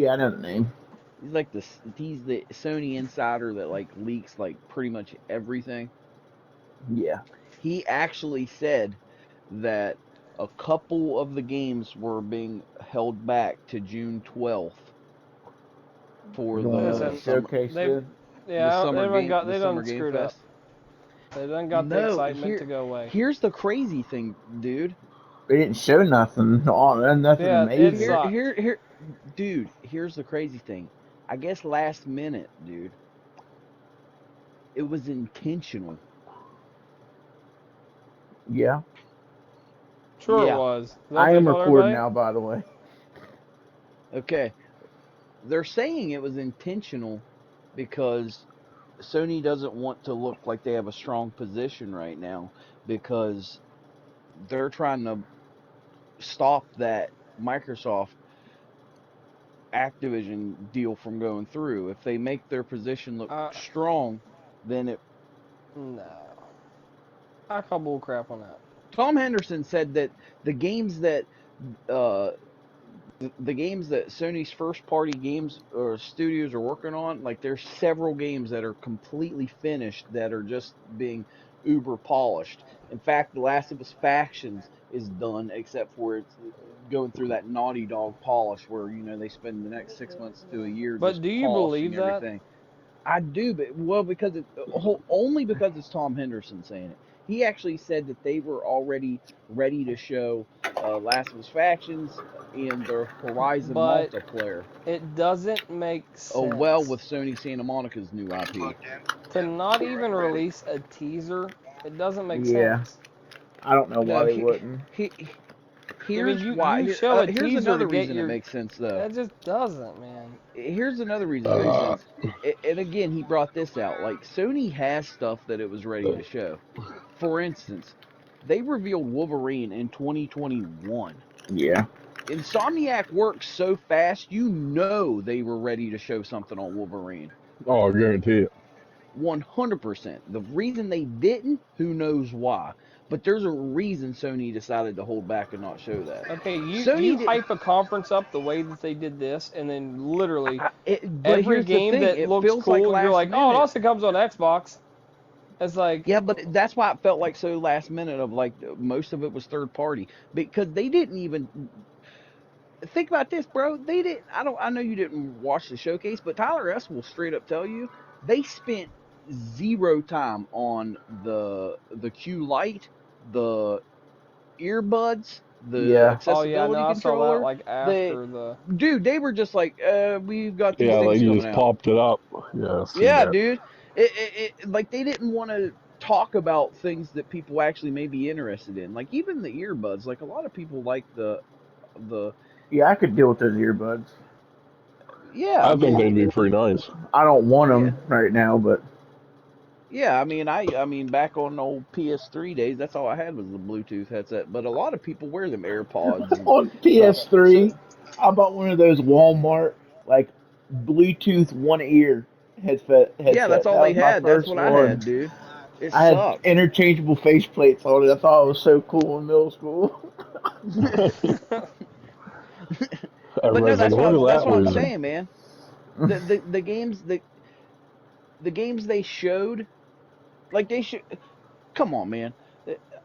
Yeah, I know the name. He's like he's the Sony insider that like leaks like pretty much everything. Yeah. He actually said that a couple of the games were being held back to June 12th for Going on the the Listen, summer showcase they, then? yeah, they the summer done game screwed up. fest. They done got the No, excitement to go away. here's the crazy thing, dude. They didn't show nothing on nothing Yeah, it amazing. sucked. Dude, here's the crazy thing. I guess last minute, dude, it was intentional. Yeah. Sure it Yeah. was. Is that what I they am told recording everybody? now, by the way. Okay. They're saying it was intentional because Sony doesn't want to look like they have a strong position right now because they're trying to stop that Microsoft Activision deal from going through. If they make their position look Uh, strong, then it. no. I call bull crap on that. Tom Henderson said that the games that uh the games that Sony's first party games or studios are working on, like there's several games that are completely finished that are just being uber polished. In fact, The Last of Us Factions is done, except for it's going through that Naughty Dog polish where they spend the next 6 months to a year But just do you polishing believe that? everything. I do, but well, because only because it's Tom Henderson saying it. He actually said that they were already ready to show Last of Us Factions in their Horizon But multiplayer. it doesn't make Oh well, sense with Sony Santa Monica's new IP. to not even release a teaser. It doesn't make Yeah. sense. I don't know why No, they wouldn't. he I mean, here's you why. show a Here's teaser to another get reason it your. makes sense though. That just doesn't, man. Here's another reason it makes sense. And again, he brought this out. Like Sony has stuff that it was ready to show. For instance, they revealed Wolverine in 2021. Yeah. Insomniac works so fast, they were ready to show something on Wolverine. Oh, I guarantee it. 100%. The reason they didn't, who knows why. But there's a reason Sony decided to hold back and not show that. Okay, you Sony did. hype a conference up the way that they did this, and then literally But every here's the game thing: that it looks feels like cool, you're last like, oh, it minute. also comes on Xbox. It's like, Yeah, but that's why it felt like so last minute. Of like most of it was third party because they didn't even think about this, bro. They didn't. I don't. I know you didn't watch the showcase, but Tyler S will straight up tell you they spent zero time on the Q Lite, the earbuds, the Yeah. oh yeah, no, accessibility I saw that controller. like They, after the. dude, they were just like, we've got these Yeah, like things you coming just out. popped it up. Yeah, I've seen Yeah, that. dude. Like they didn't want to talk about things that people actually may be interested in. Like even the earbuds. Like a lot of people like the Yeah, I could deal with those earbuds. yeah. I I think mean they'd be pretty nice. I don't want yeah. them right now, but Yeah, I mean back on the old PS3 days, that's all I had was the Bluetooth headset. But a lot of people wear them AirPods and on stuff. So PS3, I bought one of those Walmart like Bluetooth one ear yeah, that's headset. all That they was my had. That's first what I one. had, dude. It I had sucked. interchangeable faceplates on it. I thought it was so cool in middle school. But no, Everybody's like, look at that's that what I'm wizard. saying, man. The games the games they showed, like they should come on, man.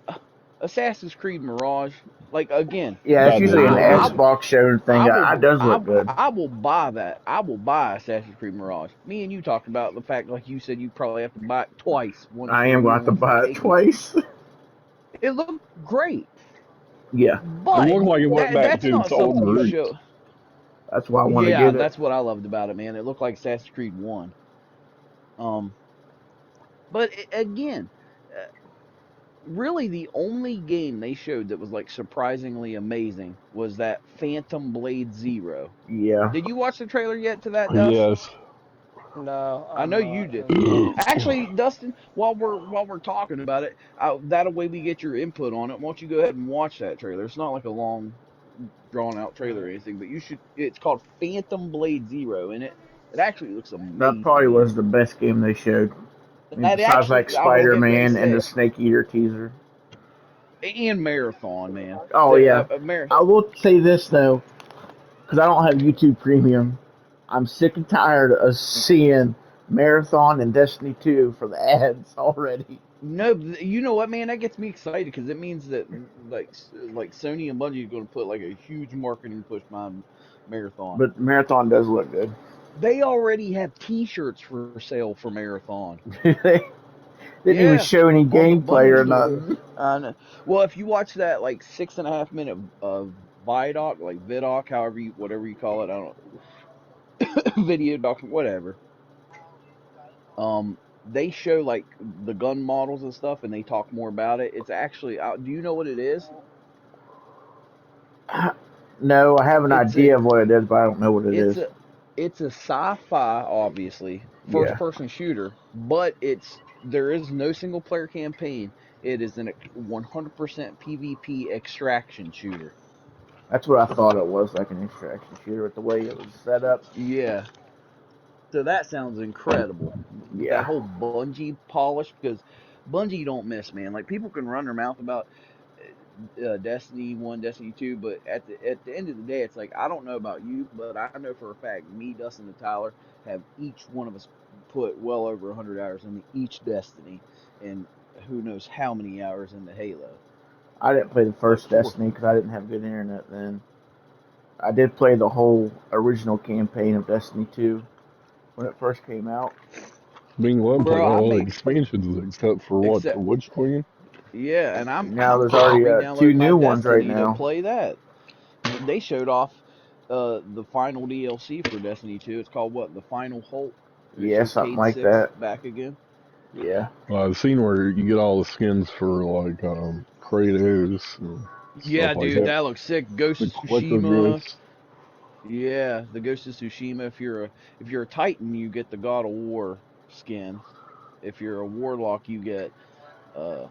Uh, Assassin's Creed Mirage, like again, Yeah, it's That did usually an look I good. Xbox show thing. It does look good. I will buy that. I will buy Assassin's Creed Mirage. Me and you talked about the fact, like you said, you probably have to buy it twice, once I for am going to have to one for buy it Casey. twice. It looked great, Yeah, It but looked like it went back that's to its not old something you roots. show. that's why I want to Yeah, get it. that's what I loved about it, man. It looked like Assassin's Creed One. Um, but again, uh, really the only game they showed that was like surprisingly amazing was that Phantom Blade Zero. Yeah. Did you watch the trailer yet to that, Dust? Yes. No, I I'm know you not. did. And Actually, Dustin, while we're talking about it, that way we get your input on it. Why don't you go ahead and watch that trailer? It's not like a long, drawn out trailer or anything, but you should. It's called Phantom Blade Zero, and it actually looks That amazing, probably man. was the best game they showed. I mean, That besides like actually, I will Spider get ready to Man and say the it. Snake Eater teaser. And Marathon, man. Oh The yeah. Marathon. I will say this though, because I don't have YouTube Premium. I'm sick and tired of seeing Marathon and Destiny 2 for the ads already. No, you know what, man? That gets me excited because it means that like Sony and Bungie are going to put like a huge marketing push behind Marathon. But Marathon does look good. They already have T-shirts for sale for Marathon. They didn't even Yeah, show any on the gameplay Bungie or store. nothing. Well, if you watch that like 6.5 minute Vidoc, like Vidoc, whatever you call it, I don't video doc, whatever. They show like the gun models and stuff, and they talk more about it. It's actually, do you know what it is? No, I have an It's a idea of what it is, but I don't know what it it's is. a it's a sci-fi, obviously, first Yeah, person shooter, but there is no single player campaign. It is an 100% PvP extraction shooter. that's what I thought it was, like an extraction shooter with the way it was set up. Yeah. So that sounds incredible. With that Yeah, whole Bungie polish, because Bungie don't miss, man. Like people can run their mouth about Destiny 1, Destiny 2, but at the end of the day, it's like I don't know about you, but I know for a fact me, Dustin, and Tyler have each one of us put well over 100 hours into each Destiny, and who knows how many hours into Halo. I didn't play the Like first four. Destiny because I didn't have good internet then. I did play the whole original campaign of Destiny 2 when it first came out. Being one played Bro, I all the make expansions except for what, the except Witch Queen? yeah, and Now I'm there's just already two re-downloading my new ones right Destiny to now. play that. They showed off the final DLC for Destiny 2. It's called what? The Final Halt. And it Yeah, shows something Cade like 6 that. back again. Yeah, Well, I've seen where you get all the skins for like Kratos and Yeah, stuff like dude, that. that looks sick. Ghost The of collector Tsushima. gifts. Yeah, the Ghost of Tsushima. If you're a Titan, you get the God of War skin. If you're a Warlock, you get uh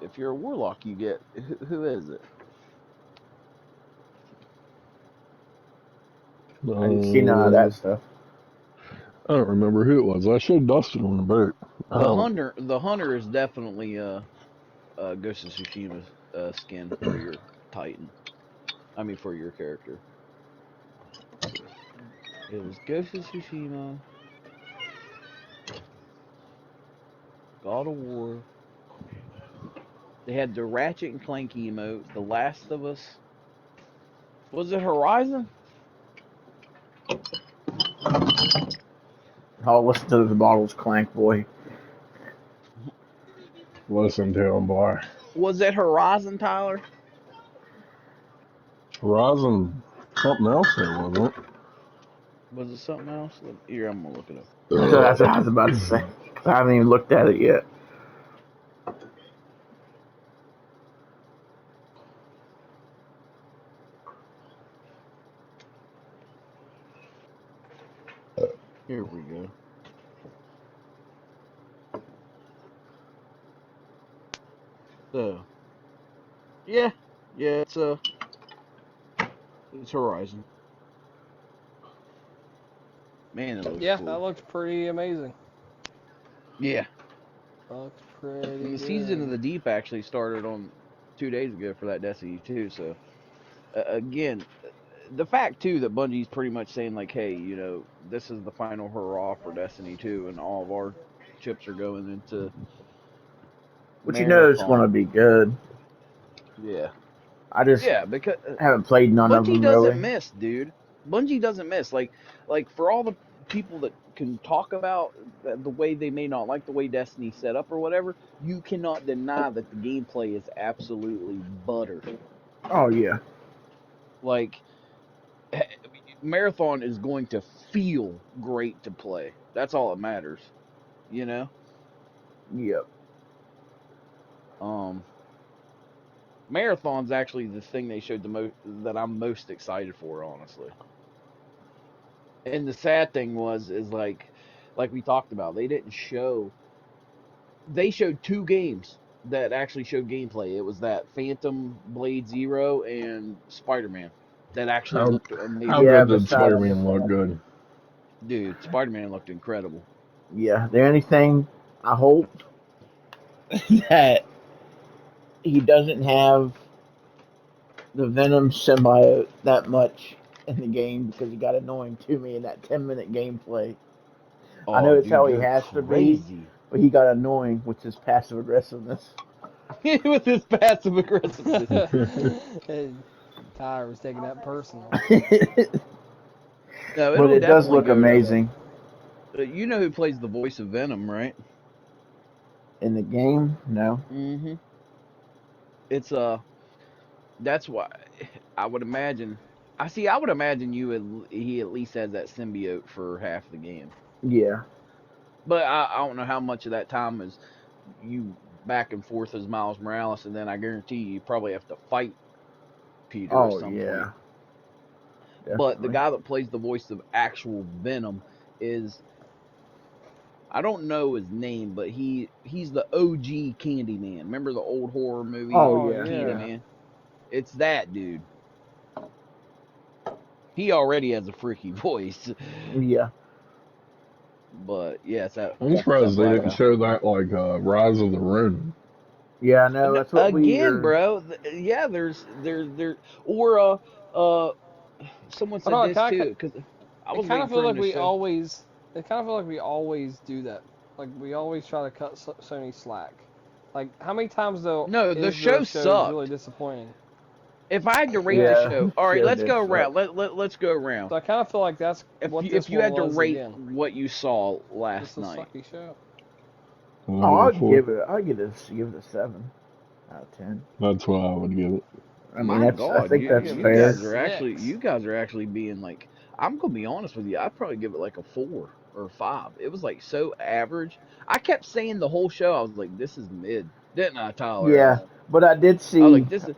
if you're a Warlock, you get who is it? I didn't see none of Uh, that stuff. I don't remember who it was. I showed Dustin one about. The hunter is definitely Ghost of Tsushima's skin for your Titan. I mean for your character. It was Ghost of Tsushima, God of War. They had the Ratchet and Clank emote, The Last of Us. Was it Horizon? I'll listen to the bottles clank, boy. Listen to him, boy. Was it Horizon, Tyler? Horizon, something else there, wasn't Was it something else? Here, I'm gonna look it up. That's what it? I was about to say. 'Cause I haven't even looked at it yet. Here we go. So, yeah, yeah, it's Horizon. Man, it looks Yeah, that cool. looks pretty amazing. Yeah, Looks and pretty the season of good. the Deep actually started on 2 days ago for that Destiny 2. So, again, the fact too that Bungie's pretty much saying like, hey, this is the final hurrah for Destiny 2, and all of our chips are going into But you know it's gonna Marathon. be good. Yeah, I just yeah, because haven't played none of Bungie them doesn't really. miss, dude. Bungie doesn't miss. Like for all the people that can talk about the way they may not like the way Destiny set up or whatever, you cannot deny that the gameplay is absolutely butter. Oh yeah, Like Marathon is going to feel great to play. That's all that matters, you know. yep. Um, Marathon's actually the thing they showed the most that I'm most excited for, honestly. And the sad thing is like we talked about, they showed two games that actually showed gameplay. It was that Phantom Blade Zero and Spider-Man that actually how looked how amazing. Yeah, good did besides Spider-Man look good? Dude, Spider-Man looked incredible. yeah, the only thing I hope that he doesn't have the Venom symbiote that much in the game because he got annoying to me in that 10-minute gameplay. I know Oh, it's dude, how he you're has to be, crazy. but he got annoying with his passive aggressiveness. With his passive aggressiveness. And Tyler was taking that personal. No, But it'll it does definitely look go to. amazing You know who plays the voice of Venom, right? in the game. No, Mm-hmm. It's That's why I would imagine. I would imagine he at least has that symbiote for half the game. yeah, But I don't know how much of that time is you back and forth as Miles Morales, and then I guarantee you probably have to fight Peter at oh some point. yeah, But the definitely. guy that plays the voice of actual Venom is, I don't know his name, but he's the OG Candyman. Remember the old horror movie Oh Oh yeah, yeah. yeah, Candyman? It's that dude. He already has a freaky voice, yeah. but yeah, I'm it's that surprised they black didn't guy. show that like Rise of the Ronin. Yeah, I know. That's what we Again, are. bro. Yeah, there or someone I don't said know. this too because I It was kind waiting of feel for him like to we show. always. It kind of feel like we always do that. Like we always try to cut Sony slack. Like how many times though No, the is there show shows really sucked. disappointing? If I had to rate the Yeah. Yeah, show, all right, show let's did go suck. around. Let's go around. So I kind of feel like that's what this If you one had to was rate again. what you saw Just last a night, sucky show. I'll Oh, give it a 4. Give it a 7 out of 10. That's what I would give it. I mean, my that's. I God, think I that's give you it a fair. guys are actually 6. being like. I'm gonna be honest with you. I'd probably give it like a 4 or 5. It was like so average. I kept saying the whole show. I was like, this is mid, didn't I, Tyler? Yeah, but I did I was see. like, this is.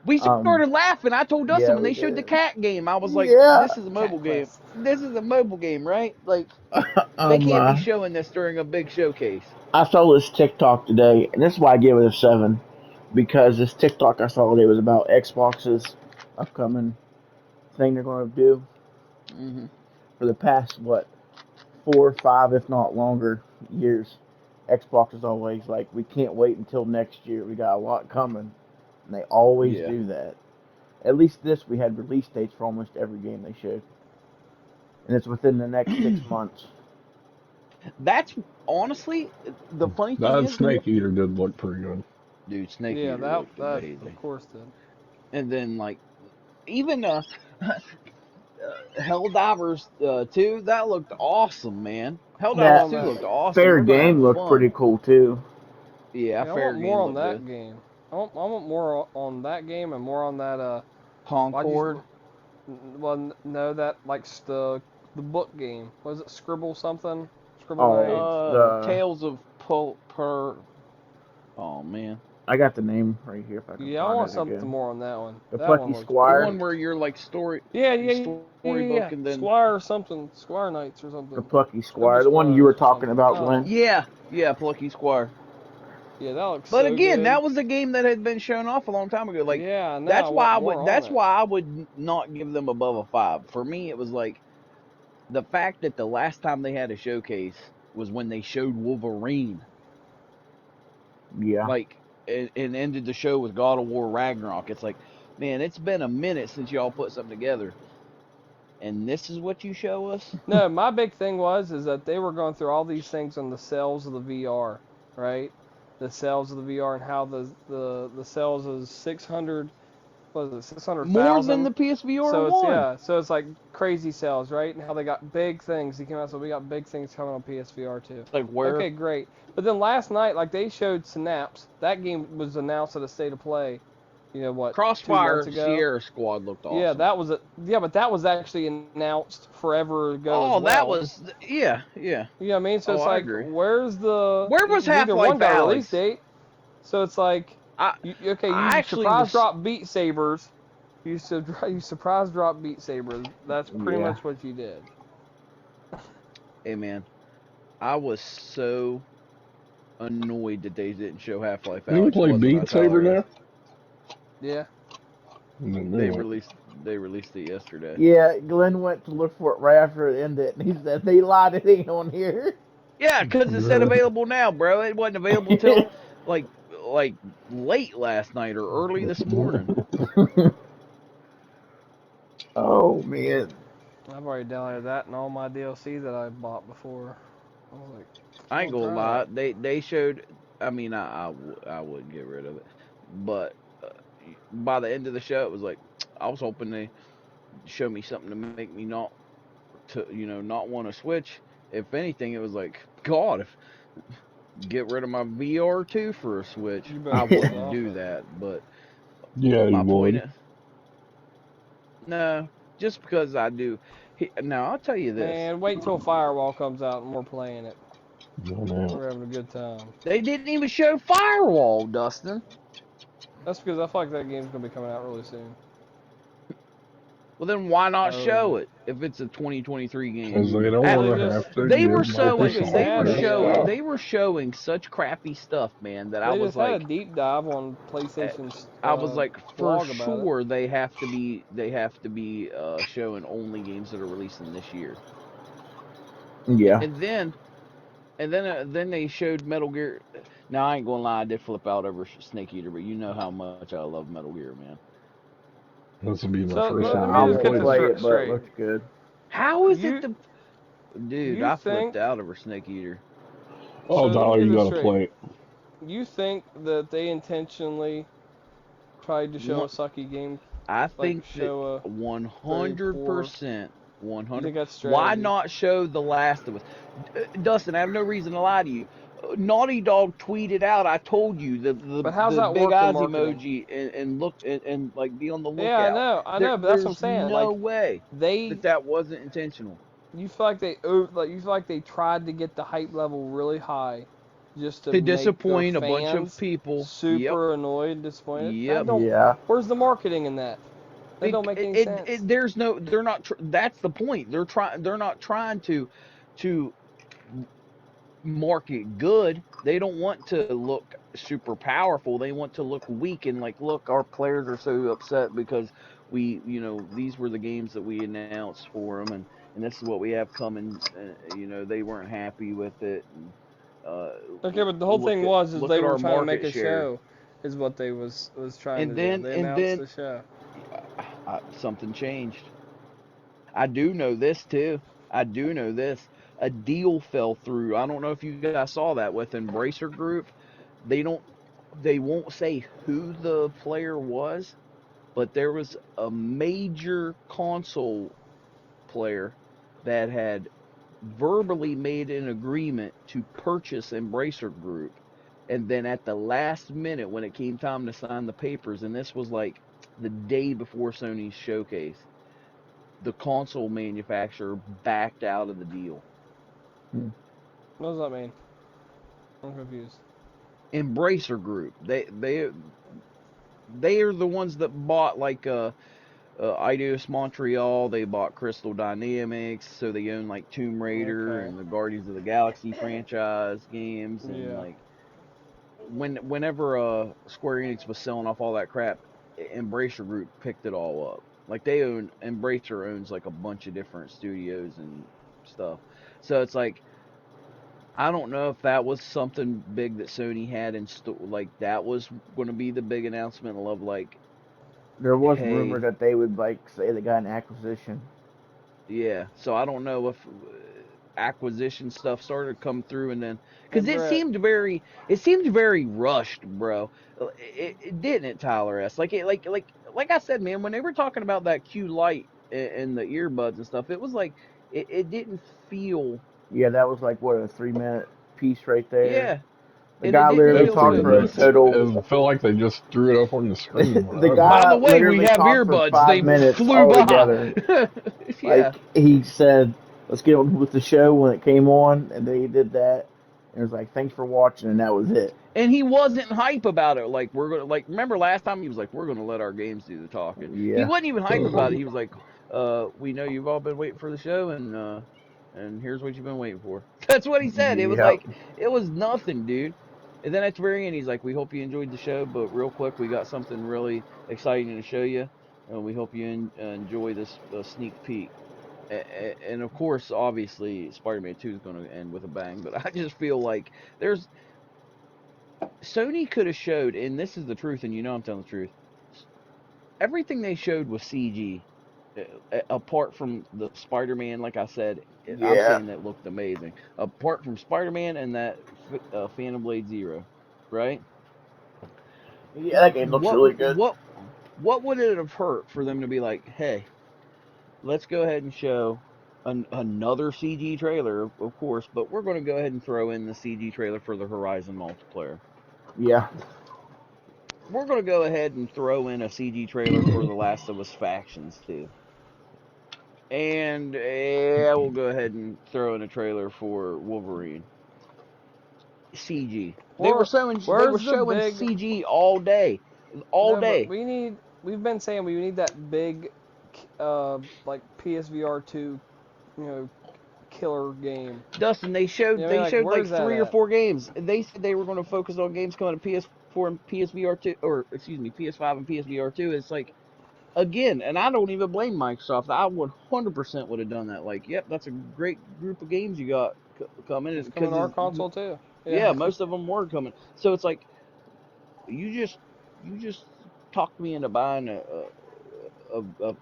We Um, started laughing. I told Dustin yeah, when we they showed the did. cat game. I was like, Yeah. this is a Cat mobile game. Quest. This is a mobile game, right? Like they can't be Uh, showing this during a big showcase. I saw this TikTok today, and this is why I gave it a 7, because this TikTok I saw today was about Xbox's upcoming thing they're going to do Hmm. for the past what 4 or 5, if not longer, years. Xbox is always like, we can't wait until next year. We got a lot coming, and they always Yeah. do that. At least this, we had release dates for almost every game they showed, and it's within the next 6 months. That's honestly the funny thing That is, Snake Eater did look pretty good. dude, Snake Yeah, Eater that looked that of amazing. course did. And then like even Helldivers 2, that looked awesome, man. More Helldivers on 2 That that. looked awesome. Fair We're gonna have game looked fun. pretty cool too. Yeah, Yeah, I want fair more game on looked that good. game. I want more on that game and more on that. Why'd Concord. you? Well, no, that like the book game. Was it Scribble something? Scribble Oh, Knights. the Tales of Per. Oh man, I got the name right here if I can Yeah, I find want it something again. more on that one. The That one Plucky looks the pretty Squire. one good. where you're like Yeah, yeah, yeah, yeah, yeah, storybook yeah. and then Squire or something. Squire Knights or The something. Plucky Scribble Squire. The one you Squires were or talking something. about, I don't Glenn. know. yeah, Plucky Squire. Yeah, that looks But so again, good. that was a game that had been shown off a long time ago. Like Yeah, I know. I want more on that's it. why I would not give them above a 5. For me, it was like the fact that the last time they had a showcase was when they showed Wolverine, Yeah. like and ended the show with God of War Ragnarok. It's like, man, it's been a minute since y'all put something together, and this is what you show us. No, my big thing was is that they were going through all these things on the sales of the VR, right? The sales of the VR and how the sales is 600, what is it, More than 600,000. the PSVR So it's one. yeah, so it's like crazy sales, right? And how they got big things. He came out, so we got big things coming on PSVR too. Like where Okay, great. But then last night, like they showed Synapse. That game was announced at a State of Play. You know what? 2 months Crossfire ago. Sierra Squad looked Yeah, awesome. that was a yeah, but that was actually announced forever ago as Oh, that well. was yeah, yeah. You know what I mean? So Oh, it's I like, agree. where's the? Where was Half Neither one Life got a release Alex? date. So it's like, I okay, I you actually surprise was. drop Beat Sabers. You surprise drop Beat Sabers. That's pretty Yeah. much what you did. Hey man, I was so annoyed that they didn't show Half Life You can Alex. play Wasn't I, Beat Saber Tyler? now? Yeah. I didn't They know that. released they released it yesterday. Yeah, Glenn went to look for it right after it ended, and he said they lied. It ain't on here. Yeah, because it said available now, bro. It wasn't available till like like late last night or early this morning. Oh man. I've already downloaded that and all my DLC that I bought before. I was like, I ain't I'll gonna try lie. it. They showed. I mean, I wouldn't get rid of it, but by the end of the show, it was like I was hoping they show me something to make me not not want to switch. If anything, it was like God, if get rid of my VR2 for a Switch. You I better get wouldn't off do it. that, but Yeah, you my point would. is, no, just because I do. Now I'll tell you this: Man, wait till Firewall comes out and we're playing it. No, no. We're having a good time. they didn't even show Firewall, Dustin. That's because I feel like that game's gonna be coming out really soon. Well, then why I not really show do. it if it's a 2023 game? Because they don't Well, At, they want to just have to they give were I think showing they they were had Microsoft a their showing stuff. they were showing such crappy stuff, man, that they just had a deep dive on PlayStation's I was like, for blog about it. sure they have to be showing only games that are releasing this year. Yeah. And then they showed Metal Gear. Now I ain't gonna lie, I did flip out over Snake Eater, but you know how much I love Metal Gear, man. This will be my So first Yeah. let Metal me I just Gear get won't this game. play it, but it straight. looks good. How is it You the dude? you I flipped think out over Snake Eater. Oh, so? Let me Tyler, get you this got to straight. play it. You think that they intentionally tried to show One, a sucky game, I like think that show a very poor? 100%, You 100. think that's Why strategy? not show The Last of Us? Dustin, I have no reason to lie to you. Naughty Dog tweeted out, "I told you But how's the that big work in eyes marketing? emoji and look and like be on the Yeah, lookout." I know, but that's what I'm There's saying. no Like way they, that wasn't intentional. you feel like you feel like they tried to get the hype level really high, just to To make their disappoint a bunch of fans people. Yep, super annoyed and disappointed. That yep. don't. Yeah. Where's the marketing in that? That don't make any sense. There's no. They're not. That's the point. They're trying. They're not trying to market good. They don't want to look super powerful. They want to look weak and like, look, our players are so upset because these were the games that we announced for them, and this is what we have coming. They weren't happy with it. And, uh, Okay, but the whole thing was is look they at were our trying to make market a share, show, is what they was trying to and do. then They and announced then the show. something changed. I do know this too. I do know this. A deal fell through. I don't know if you guys saw that with Embracer Group. They don't they won't say who the player was, but there was a major console player that had verbally made an agreement to purchase Embracer Group. And then at the last minute, when it came time to sign the papers, and this was like the day before Sony's showcase, the console manufacturer backed out of the deal. Hmm. What does that mean? I'm confused. Embracer Group, they are the ones that bought like Eidos Montreal. They bought Crystal Dynamics, so they own like Tomb Raider Okay. and the Guardians of the Galaxy franchise games. And Yeah. like whenever Square Enix was selling off all that crap, Embracer Group picked it all up. Like Embracer owns like a bunch of different studios and stuff. So it's like, I don't know if that was something big that Sony had in store. Like that was going to be the big announcement of like, There was hey, rumors that they would like say they got an acquisition. yeah. So I don't know if acquisition stuff started to come through, and then Hey because Brett. it seemed very rushed, bro. It didn't it, Tyler S. Like like I said, man. When they were talking about that Q Light and the earbuds and stuff, it was like it didn't feel, Yeah, that was like what, a 3 minute piece right there. yeah, The and it guy didn't literally It feel talked pretty for a much. cohesive. total. It felt like they just threw it up on the screen The wherever. By guy the way, we literally have talked for earbuds. five They minutes flew by. altogether. Yeah. Like he said, let's get on with the show when it came on, and they did that. And it was like, thanks for watching, and that was it. And he wasn't hype about it. Like, we're gonna, like, remember last time he was like, we're gonna let our games do the talking. He Yeah, wasn't even hype about it. Uh-huh. He was like, we know you've all been waiting for the show, and here's what you've been waiting for. That's what he said. It was yep. like, it was nothing, dude. And then at the very end, he's like, we hope you enjoyed the show, but real quick, we got something really exciting to show you. We hope you enjoy this sneak peek. And of course, obviously, Spider-Man 2 is going to end with a bang. But I just feel like there's Sony could have showed, and this is the truth, and I'm telling the truth. Everything they showed was CG apart from the Spider-Man, like I said, I'm Yeah. saying that looked amazing. Apart from Spider-Man and that Phantom Blade Zero, right? Yeah, that game looks What really good. what would it have hurt for them to be like, hey, let's go ahead and show another CG trailer, of course, but we're going to go ahead and throw in the CG trailer for the Horizon multiplayer. Yeah. We're going to go ahead and throw in a CG trailer for The Last of Us Factions too. And we'll go ahead and throw in a trailer for Wolverine. CG. They were Where's the showing big? CG all day. All No, but day. we need. We've been saying we need that big, like PSVR 2, killer game. Dustin, You know what I mean? they Like, showed like where's that 3 or at? 4 games. They said they were going to focus on games coming to PS4 and PSVR 2, or excuse me, PS5 and PSVR 2. It's like, again, and I don't even blame Microsoft. I 100% would have done that. Like, yep, that's a great group of games you got coming, It's coming to our because console too. yeah, Yeah. most of them were coming. So it's like, you just you just talked me into buying a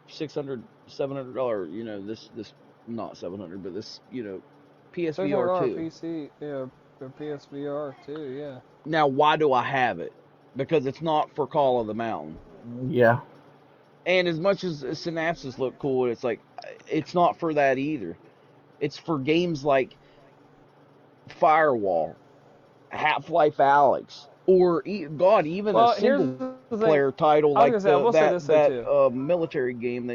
$600 $700, this not 700, but this, PSVR $600 2. PC, yeah, or PSVR too. Yeah. Now, why do I have it? Because it's not for Call of the Mountain. Yeah. And as much as Synapses look cool, it's like, it's not for that either. It's for games like Firewall, Half-Life Alex, or God, even a Well, here's single the thing. player title I was like gonna say, I will say this though that too. military game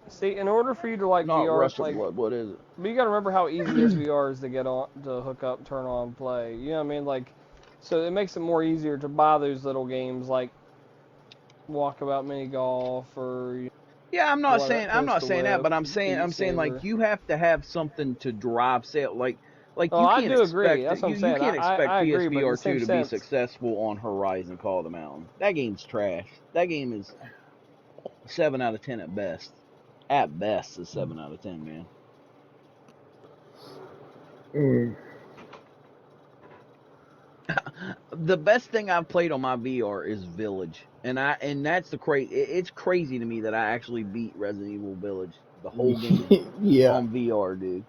See, in order for you to like not VR, Rush of like, Blood. What is it? but you gotta remember how easy this VR is to get on, to hook up, turn on, play. You know what I mean? Like, so it makes it more easier to buy those little games like Walkabout Mini Golf or Yeah, what, I'm not Coast to saying that, Whip, but Beat I'm saying like Saber. you have to have something to drive sale. Like Oh, you I can't do agree. expect That's what I'm you saying. can't expect I agree, but in the PSVR same 2 to be sense, successful on Horizon Call of the Mountain. That game's trash. That game is 7 out of 10 at best. At best, is 7 out of 10, man. Mm. The best thing I've played on my VR is Village, and that's the crazy. It's crazy to me that I actually beat Resident Evil Village, the whole game, Yeah. on VR, dude.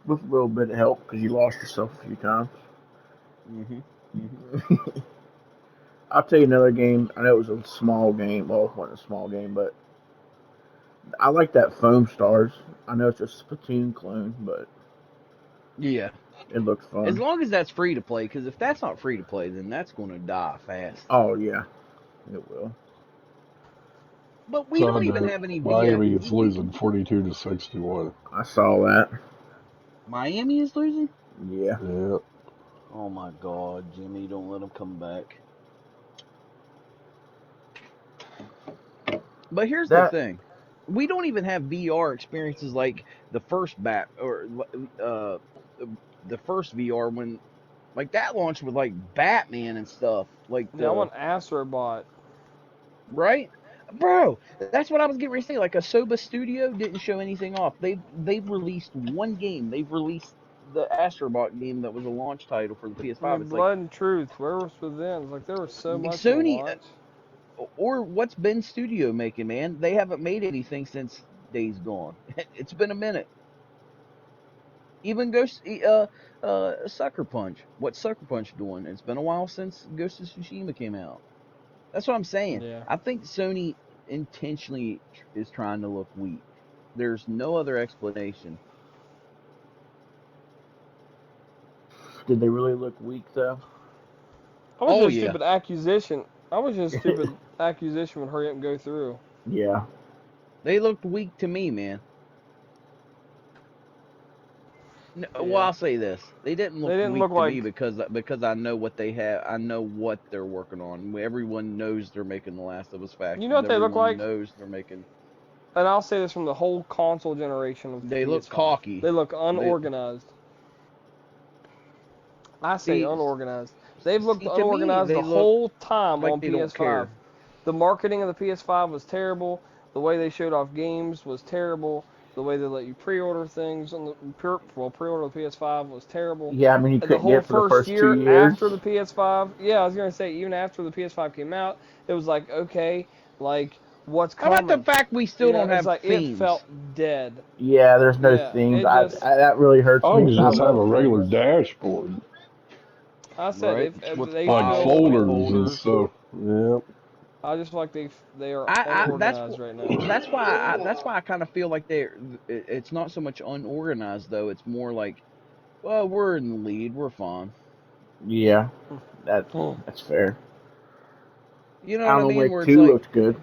With a little bit of help because you lost yourself a few times. Mhm. Mhm. I'll tell you another game. I know it was a small game. Well, it wasn't a small game, but I like that Foam Stars. I know it's a Splatoon clone, but Yeah. it looks As fun. long as that's free to play, because if that's not free to play, then that's going to die fast. Oh yeah, it will. But we don't even Sunday, have any VR. Miami is losing 42-61. I saw that. Miami is losing? Yeah. Yeah. Oh my God, Jimmy, don't let them come back. But here's the That. thing. We don't even have VR experiences like the first uh the first VR, when like that launched with like Batman and stuff. Like yeah, I the want Astrobot. Right? Bro, that's what I was getting ready to say. Like, Asoba Studio didn't show anything off. They've released one game. They've released the Astrobot game that was a launch title for the I PS5. mean, It's like, Blood and Truth. Where was within? It's like there was so much in the Sony, launch. or what's Ben Studio making, man? They haven't made anything since Days Gone. It's been a minute. Even Sucker Punch. What's Sucker Punch doing? It's been a while since Ghost of Tsushima came out. That's what I'm saying. Yeah. I think Sony intentionally is trying to look weak. There's no other explanation. Did they really look weak though? I was Oh just yeah, stupid accusation. I was just stupid accusation would hurry up and go through. Yeah. they looked weak to me, man. No, well, Yeah. I'll say this: they didn't They look didn't look weak to me like. because I know what they have. I know what they're working on. Everyone knows they're making The Last of Us You know factions. what they look Everyone like? knows they're making. And I'll say this from the whole console generation of They look PS5. cocky. They look They unorganized. I say see unorganized. They've looked see to me unorganized they the look whole time like on they don't PS5. care. The marketing of the PS5 was terrible. The way they showed off games was terrible. The way they let you pre-order things on the pre-order the PS5 was terrible. Yeah. I mean, you And the couldn't whole get it for the first first 2 year years. after the PS5, yeah, I was gonna say even after the PS5 came out, it was like okay, like what's How about the coming. fact we still don't It's have like it themes? felt dead. Yeah, there's no Yeah, themes. it just. That really hurts I me could because I just have love a regular themes. dashboard, I said Right, if with they like files feel. and folders and folders. stuff. Yeah. I just feel like they are I that's unorganized right now. that's why I kind of feel like it's not so much unorganized though. It's more like, well, we're in the lead, we're fine. Yeah, that that's fair. You know what I Alan mean? Wake Where it's 2 like looked good.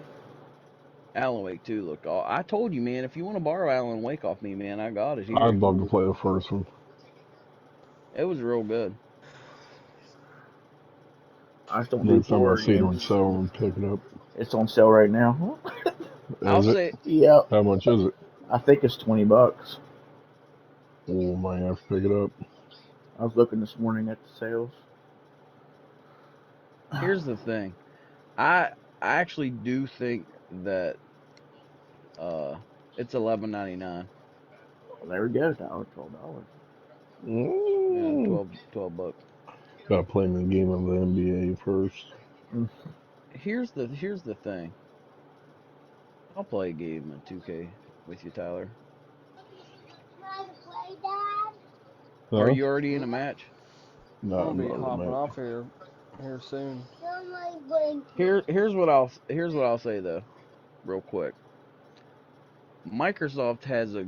Alan Wake 2 looked all. I told you, man. If you want to borrow Alan Wake off me, man, I got it here. I'd You love to can. play the first one. It was real good. I just don't do Next time I 4 see it again. on sale, I'm picking up. It's on sale right now. I'll Is it? say Yep. How much is it? I think it's $20. Oh, might have to pick it up. I was looking this morning at the sales. here's the thing. I actually do think that uh it's 11.99. Well, there we go. $12. Yeah, Mm. 12 bucks. Gotta play me a game of the NBA first. Mm. Here's the thing. I'll play a game of 2K with you, Tyler. Are Huh? you already in a match? No, I'm I'm gonna be not hopping really, off here soon. Here's what I'll say though, real quick. Microsoft has a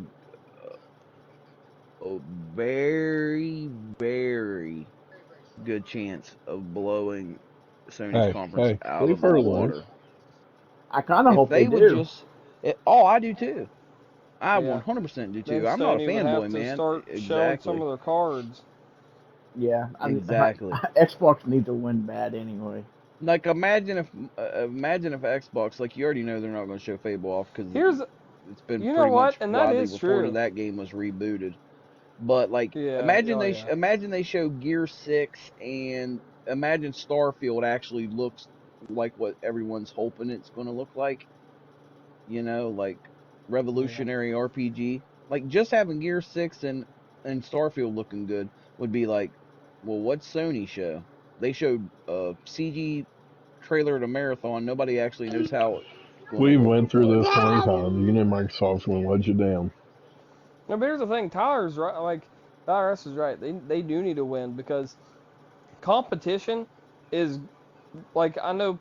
very, very good chance of blowing Sony's mate. conference Hey, out leave of the her alone. water. I kind of If hope they they would do. just, oh, I do too. I Yeah. 100% do Then too. I'm not a Sony would have fanboy, to man. start showing some Exactly. of their cards. Yeah, Exactly. Xbox needs to win bad anyway. Like imagine if Xbox, like you already know they're not going to show Fable off because Here's, it's been you know pretty what, much and that widely is reported true. that game was rebooted. But like Yeah. Oh yeah. imagine they show Gear 6 and imagine Starfield actually looks like what everyone's hoping it's going to look like, like Yeah. revolutionary RPG. Like just having Gear 6 and Starfield looking good would be like, well, what's Sony show? They showed a CG trailer to Marathon. Nobody actually knows how it's going to We've look went through like. this many times. You know Microsoft's gonna let you down. No, but here's the thing. Tyler's right. Like Tyler S is right. They do need to win because competition is like I know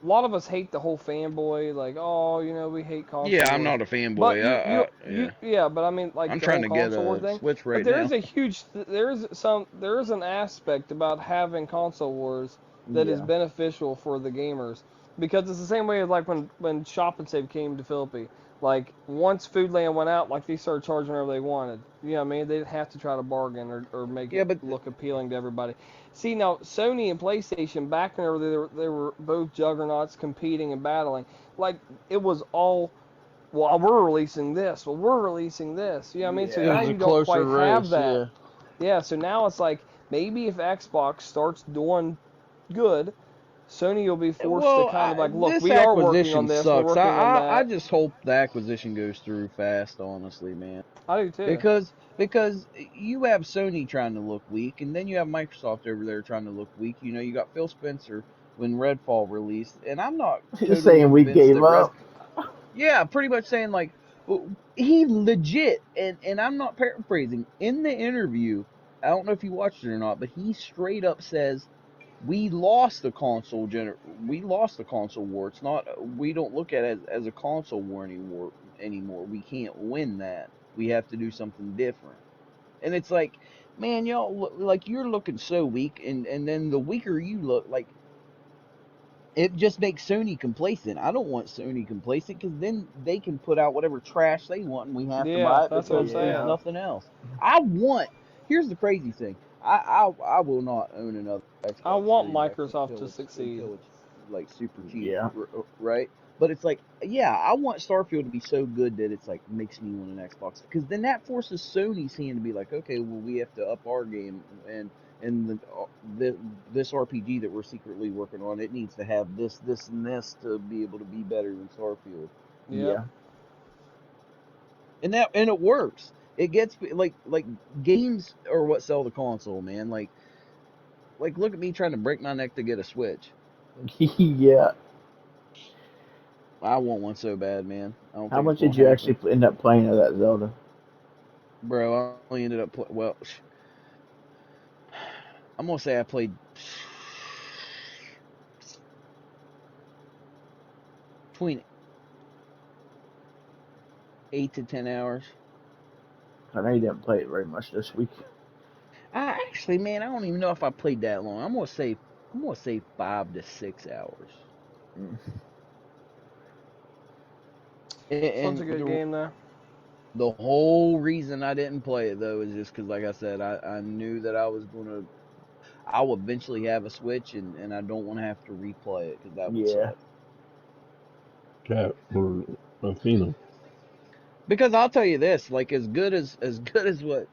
a lot of us hate the whole fanboy, like, oh, we hate console Yeah, I'm wars. not a But fanboy. you Yeah, yeah, but I mean like I'm the trying whole to get console war a thing. Switch But right there is now. a huge there is an aspect about having console wars that is Yeah. beneficial for the gamers because it's the same way as like when Shop and Save came to Philippi. Like once Foodland went out, like they started charging whatever they wanted. You know what I mean? They didn't have to try to bargain or make Yeah, it but look appealing to everybody. See now, Sony and PlayStation back whenever they were both juggernauts competing and battling, like it was all, well, we're releasing this, well, we're releasing this. You know what I mean? So it Yeah. now was a you don't closer quite have race. that. Yeah. Yeah. So now it's like maybe if Xbox starts doing good, Sony will be forced to Well, kind of like, look, this we are working on acquisition this, we're sucks. working on I that. just hope the acquisition goes through fast, honestly, man. I do too. Because you have Sony trying to look weak, and then you have Microsoft over there trying to look weak. You got Phil Spencer when Redfall released, and I'm not Just totally saying we convinced gave that up. yeah, pretty much saying like he legit, and I'm not paraphrasing in the interview. I don't know if you watched it or not, but he straight up says we lost the console war. It's not, we don't look at it as a console war anymore. We can't win that. We have to do something different. And it's like, man, y'all like you're looking so weak, and then the weaker you look, like it just makes Sony complacent. I don't want Sony complacent because then they can put out whatever trash they want and we have to Yeah, buy it that's what I'm because there's saying. Yeah. nothing else. I want. Here's the crazy thing. I will not own another I Xbox want Series X Microsoft to succeed. until it's like super cheap, Yeah. right? But it's like, yeah, I want Starfield to be so good that it's like makes me want an Xbox because then that forces Sony's hand to be like, okay, well we have to up our game and this RPG that we're secretly working on, it needs to have this, and this to be able to be better than Starfield. Yep. Yeah. And it works. It gets like games are what sell the console, man. Like look at me trying to break my neck to get a Switch. Yeah. I want one so bad, man. I don't How think it's much did gonna you happen. actually end up playing of that Zelda? Bro, I only ended up well. I'm gonna say I played between 8 to 10 hours. I know you didn't play it very much this week. I actually, man, I don't even know if I played that long. I'm gonna say 5 to 6 hours. Mm. Such a And good game, though. the whole reason I didn't play it though is just because, like I said, I knew that I will eventually have a Switch, and I don't want to have to replay it because that would Yeah. suck. Cat or Athena. Because I'll tell you this, like as good as what,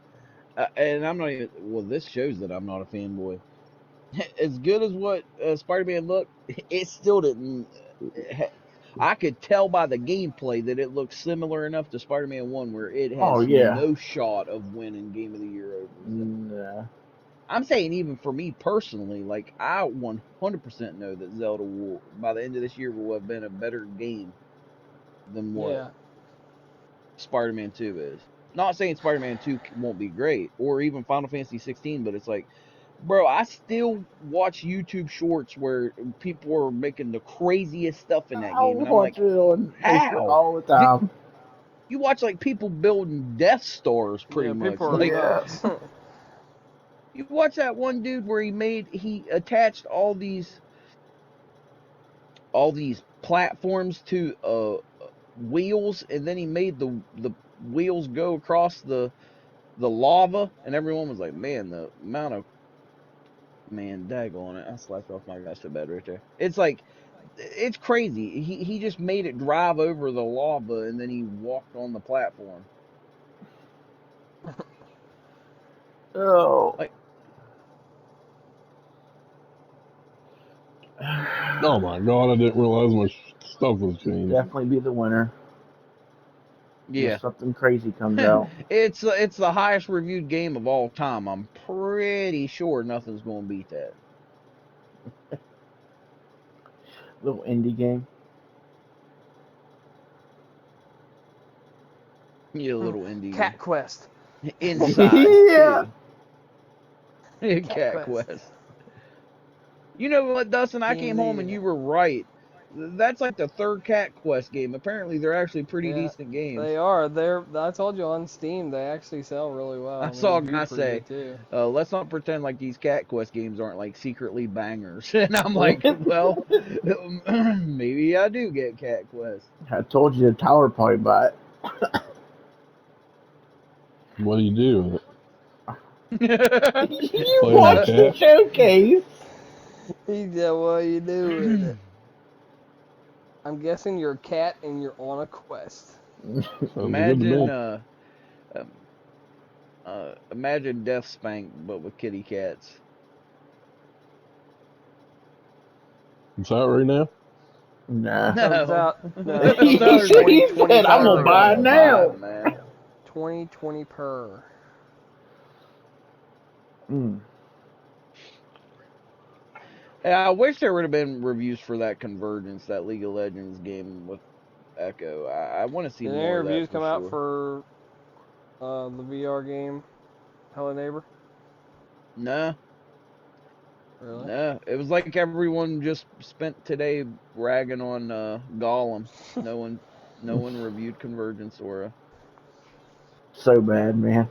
and I'm not even. Well, this shows that I'm not a fanboy. As good as what Spider-Man looked, it still didn't. I could tell by the gameplay that it looked similar enough to Spider-Man 1 where it Oh has yeah. no shot of winning Game of the Year over Zelda. Nah. I'm saying even for me personally, like I 100% know that Zelda will, by the end of this year, will have been a better game than what Yeah. Spider-Man 2 is. Not saying Spider-Man 2 won't be great, or even Final Fantasy 16, but it's like, bro, I still watch YouTube shorts where people are making the craziest stuff in that I game, and I'm watch like, it on Facebook how? all the time. You watch like people building Death Stars, pretty Yeah, much. people are Like Yeah. nuts. you watch that one dude where he attached all these platforms to wheels, and then he made the wheels go across the lava, and everyone was like, man, the amount of man, daggone it, I slapped off my gosh so bad right there. It's like it's crazy. He just made it drive over the lava, and then he walked on the platform. Oh. Like, Oh my god, I didn't realize my stuff was changed. Definitely be the winner yeah. if something crazy comes out. It's the highest reviewed game of all time. I'm pretty sure nothing's going to beat that. Little indie game. You little indie Cat Quest. inside Yeah. too. Cat Cat Quest. Quest. You know what, Dustin? I came home and Indeed. you were right. That's like the third Cat Quest game. Apparently, they're actually pretty Yeah, decent games. they are. I told you on Steam, they actually sell really I well. They saw a review guy pretty say, good too. let's not pretend like these Cat Quest games aren't like secretly bangers. And I'm like, well, maybe I do get Cat Quest. I told you the tower probably buy it. What do you do with it? You Play my watched the cat? showcase. He said, "What you do with it?" I'm guessing you're a cat and you're on a quest. Sounds good to imagine, me. um, imagine Death Spank, but with kitty cats. It's out right now? Nah. Comes No, out. No, it comes he out said, he 2020 said, I'm Sounds gonna like per. I'm buy it gonna buy now. it, man. 2020 per. Mm. Yeah, I wish there would have been reviews for that Convergence, that League of Legends game with Echo. I want to see Did any more of that reviews for come out sure. for the VR game Hello Neighbor? No, Really? no, it was like everyone just spent today ragging on Gollum. No one, no one reviewed Convergence or. So bad, man.